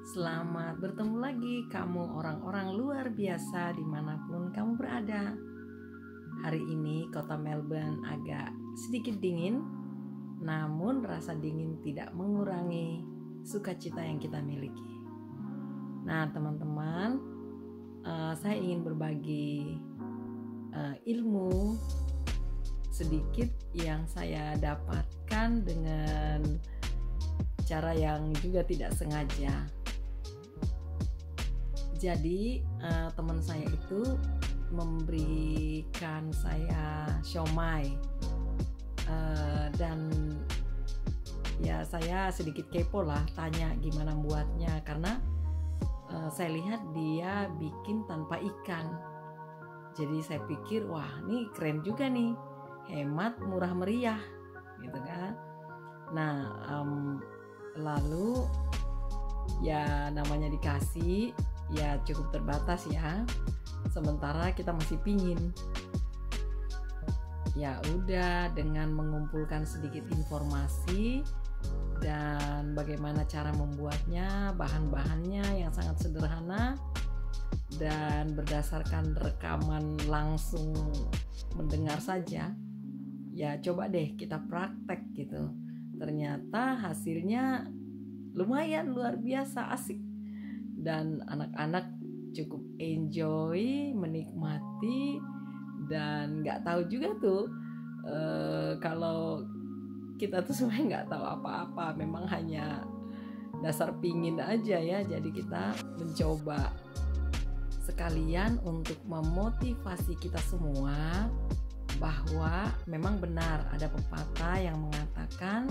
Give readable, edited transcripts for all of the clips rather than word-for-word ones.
Selamat bertemu lagi kamu orang-orang luar biasa dimanapun kamu berada. Hari ini kota Melbourne agak sedikit dingin, namun rasa dingin tidak mengurangi sukacita yang kita miliki. Nah teman-teman, saya ingin berbagi ilmu sedikit yang saya dapatkan dengan cara yang juga tidak sengaja. Jadi teman saya itu memberikan saya siomay dan ya saya sedikit kepo lah, tanya gimana buatnya karena saya lihat dia bikin tanpa ikan. Jadi saya pikir wah ini keren juga nih, hemat murah meriah gitu kan. Nah lalu ya namanya dikasih ya cukup terbatas ya, sementara kita masih pingin. Ya udah, dengan mengumpulkan sedikit informasi dan bagaimana cara membuatnya, bahan-bahannya yang sangat sederhana, dan berdasarkan rekaman langsung mendengar saja, ya coba deh kita praktek gitu. Ternyata hasilnya lumayan luar biasa asik, dan anak-anak cukup enjoy, menikmati, dan nggak tahu juga tuh kalau kita tuh sebenarnya nggak tahu apa-apa, memang hanya dasar pingin aja ya. Jadi kita mencoba sekalian untuk memotivasi kita semua bahwa memang benar ada pepatah yang mengatakan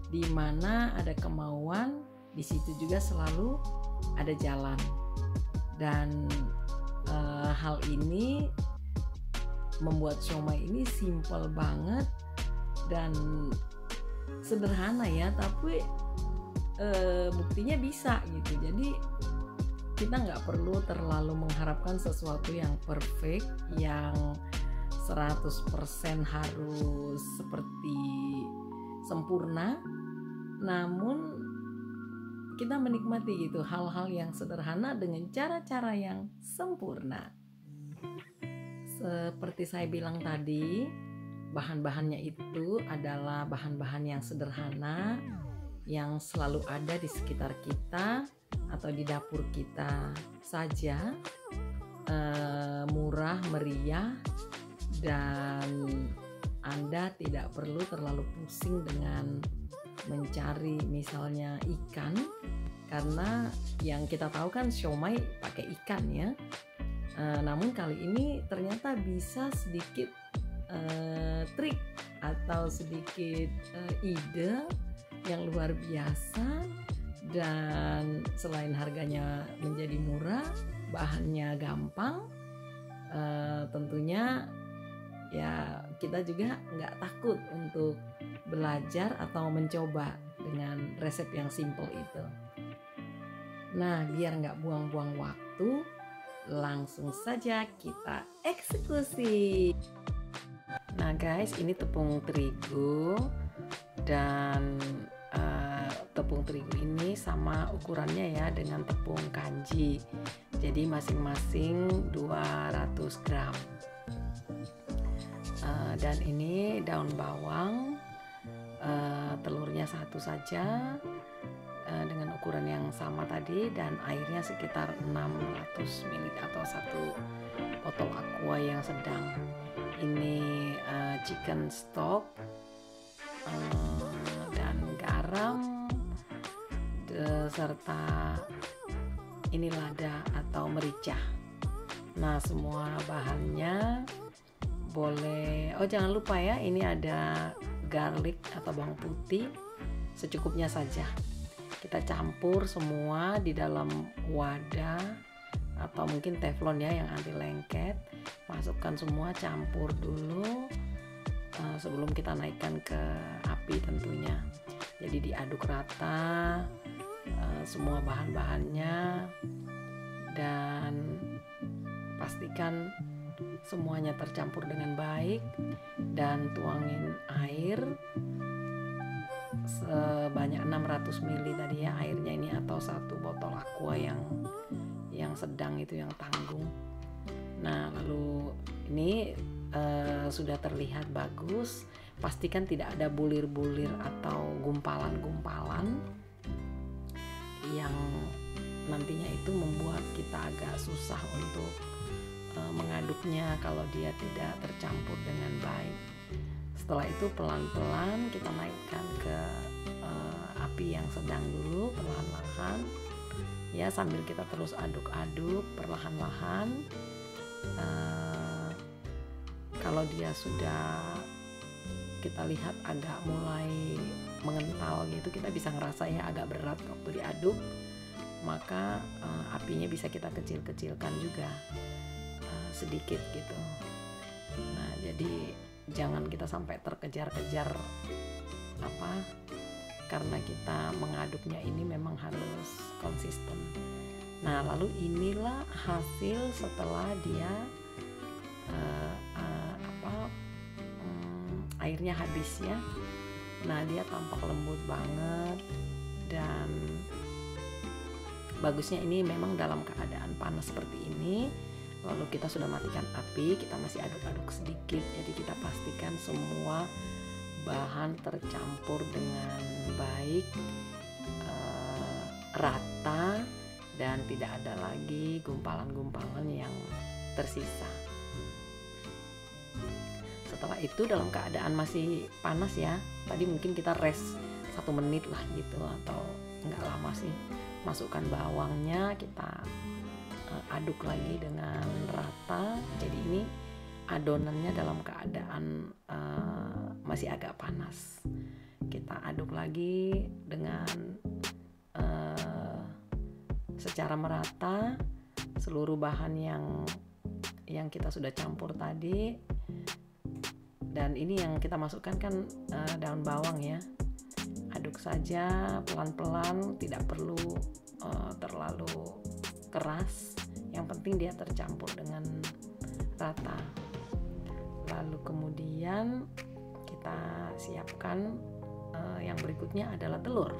di mana ada kemauan di situ juga selalu ada jalan. Dan hal ini membuat siomay ini simple banget dan sederhana ya, tapi buktinya bisa gitu. Jadi kita nggak perlu terlalu mengharapkan sesuatu yang perfect, yang 100% harus seperti sempurna, namun kita menikmati gitu hal-hal yang sederhana dengan cara-cara yang sempurna. Seperti saya bilang tadi, bahan-bahannya itu adalah bahan-bahan yang sederhana, yang selalu ada di sekitar kita atau di dapur kita saja, murah meriah, dan Anda tidak perlu terlalu pusing dengan mencari misalnya ikan, karena yang kita tahu kan siomay pakai ikan ya. Namun kali ini ternyata bisa sedikit trik atau sedikit ide yang luar biasa, dan selain harganya menjadi murah, bahannya gampang, tentunya ya kita juga nggak takut untuk belajar atau mencoba dengan resep yang simple itu. Nah, biar nggak buang-buang waktu, langsung saja kita eksekusi. Nah guys, ini tepung terigu, dan tepung terigu ini sama ukurannya ya dengan tepung kanji. Jadi masing-masing 200 gram. Dan ini daun bawang, telurnya satu saja dengan ukuran yang sama tadi, dan airnya sekitar 600 ml atau 1 botol aqua yang sedang. Ini chicken stock, dan garam, serta ini lada atau merica. Nah semua bahannya boleh, jangan lupa ya, ini ada garlic atau bawang putih secukupnya saja. Kita campur semua di dalam wadah atau mungkin teflon ya yang anti lengket. Masukkan semua, campur dulu sebelum kita naikkan ke api tentunya. Jadi diaduk rata semua bahan-bahannya, dan pastikan semuanya tercampur dengan baik, dan tuangin air sebanyak 600 ml tadi ya airnya ini, atau 1 botol aqua yang sedang itu, yang tanggung. Nah, lalu ini sudah terlihat bagus. Pastikan tidak ada bulir-bulir atau gumpalan-gumpalan yang nantinya itu membuat kita agak susah untuk mengaduknya kalau dia tidak tercampur dengan baik. Setelah itu pelan-pelan kita naikkan ke api yang sedang dulu, perlahan-lahan ya, sambil kita terus aduk-aduk perlahan-lahan. Kalau dia sudah kita lihat agak mulai mengental gitu, kita bisa ngerasa ya agak berat waktu diaduk, maka apinya bisa kita kecil-kecilkan juga sedikit gitu. Nah, jadi jangan kita sampai terkejar-kejar karena kita mengaduknya ini memang harus konsisten. Nah, lalu inilah hasil setelah dia airnya habis ya. Nah, dia tampak lembut banget, dan bagusnya ini memang dalam keadaan panas seperti ini. Lalu kita sudah matikan api, kita masih aduk-aduk sedikit, jadi kita pastikan semua bahan tercampur dengan baik, rata, dan tidak ada lagi gumpalan-gumpalan yang tersisa. Setelah itu dalam keadaan masih panas ya, tadi mungkin kita rest 1 menit lah gitu, atau enggak lama sih. Masukkan bawangnya, kita aduk lagi dengan rata. Jadi ini adonannya dalam keadaan masih agak panas. Kita aduk lagi dengan secara merata seluruh bahan yang kita sudah campur tadi. Dan ini yang kita masukkan kan daun bawang ya. Aduk saja pelan-pelan, tidak perlu terlalu keras. Yang penting dia tercampur dengan rata. Lalu kemudian kita siapkan yang berikutnya adalah telur.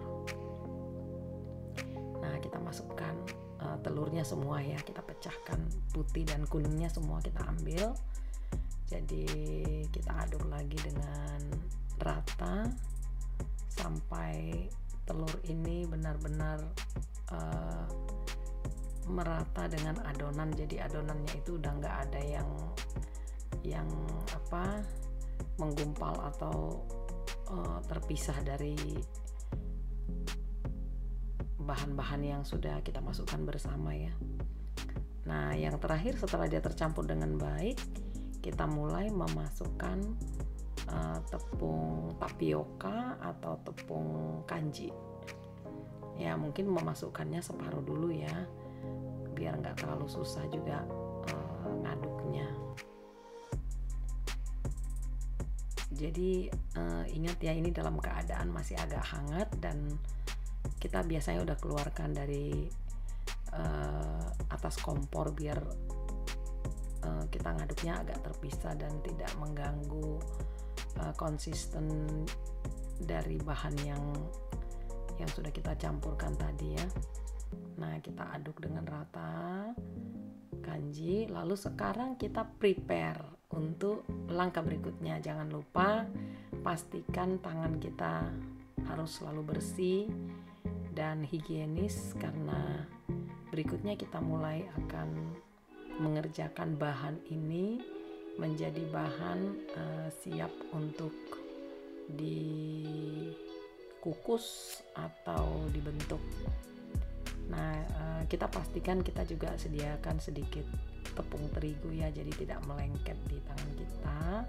Nah, kita masukkan telurnya semua ya, kita pecahkan, putih dan kuningnya semua kita ambil. Jadi kita aduk lagi dengan rata sampai telur ini benar-benar merata dengan adonan. Jadi adonannya itu udah nggak ada yang menggumpal atau terpisah dari bahan-bahan yang sudah kita masukkan bersama ya. Nah, yang terakhir setelah dia tercampur dengan baik, kita mulai memasukkan tepung tapioka atau tepung kanji. Ya, mungkin memasukkannya separuh dulu ya, biar nggak terlalu susah juga ngaduknya. Jadi ingat ya, ini dalam keadaan masih agak hangat, dan kita biasanya udah keluarkan dari atas kompor biar kita ngaduknya agak terpisah dan tidak mengganggu konsisten dari bahan yang sudah kita campurkan tadi ya. Nah, kita aduk dengan rata kanji. Lalu sekarang kita prepare untuk langkah berikutnya. Jangan lupa pastikan tangan kita harus selalu bersih dan higienis, karena berikutnya kita mulai akan mengerjakan bahan ini menjadi bahan siap untuk dikukus atau dibentuk. Nah, kita pastikan kita juga sediakan sedikit tepung terigu ya, jadi tidak melengket di tangan kita.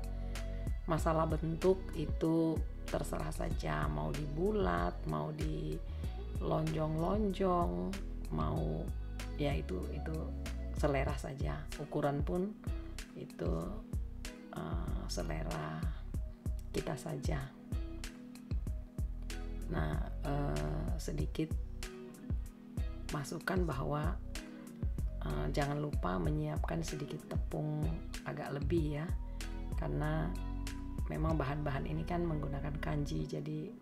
Masalah bentuk itu terserah saja, mau dibulat, mau di lonjong-lonjong, mau ya itu selera saja. Ukuran pun itu selera kita saja. Nah, sedikit masukkan bahwa jangan lupa menyiapkan sedikit tepung agak lebih ya, karena memang bahan-bahan ini kan menggunakan kanji, jadi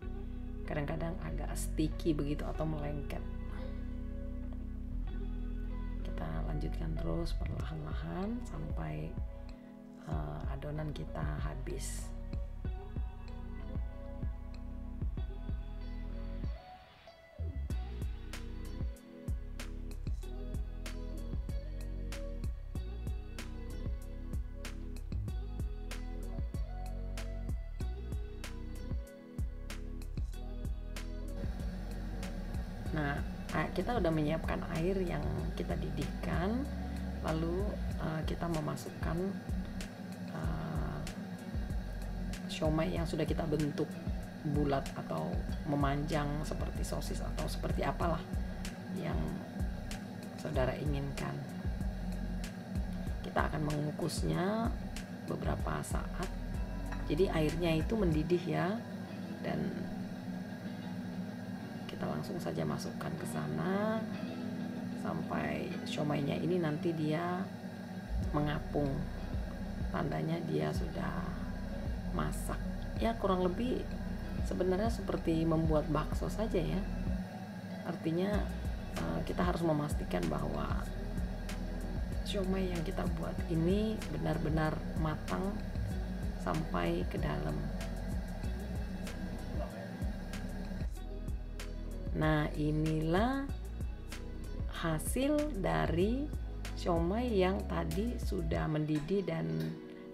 kadang-kadang agak sticky begitu atau melengket. Kita lanjutkan terus perlahan-lahan sampai adonan kita habis. Nah, kita udah menyiapkan air yang kita didihkan, lalu kita memasukkan siomay yang sudah kita bentuk bulat atau memanjang seperti sosis atau seperti apalah yang saudara inginkan. Kita akan mengukusnya beberapa saat. Jadi airnya itu mendidih ya, dan kita langsung saja masukkan ke sana sampai siomaynya ini nanti dia mengapung. Tandanya dia sudah masak. Ya kurang lebih sebenarnya seperti membuat bakso saja ya. Artinya kita harus memastikan bahwa siomay yang kita buat ini benar-benar matang sampai ke dalam. Nah, inilah hasil dari siomay yang tadi sudah mendidih dan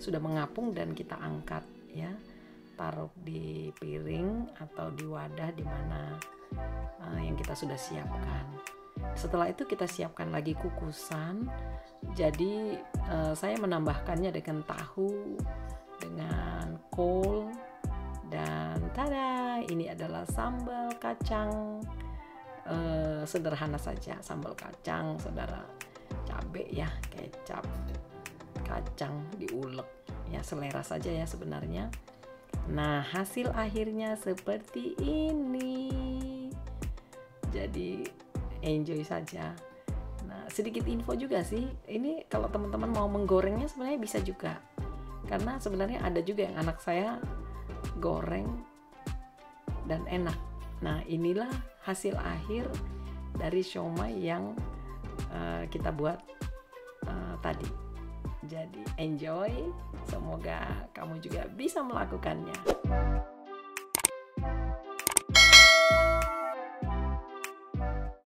sudah mengapung dan kita angkat ya. Taruh di piring atau di wadah di mana yang kita sudah siapkan. Setelah itu kita siapkan lagi kukusan. Jadi saya menambahkannya dengan tahu, dengan kol, dan tada, ini adalah sambal kacang. Sederhana saja, sambal kacang, saudara. Cabai ya, kecap, kacang diulek ya, selera saja ya sebenarnya. Nah, hasil akhirnya seperti ini. Jadi enjoy saja. Nah, sedikit info juga sih, ini kalau teman-teman mau menggorengnya sebenarnya bisa juga, karena sebenarnya ada juga yang anak saya goreng dan enak. Nah, inilah hasil akhir dari siomay yang kita buat tadi. Jadi enjoy, semoga kamu juga bisa melakukannya.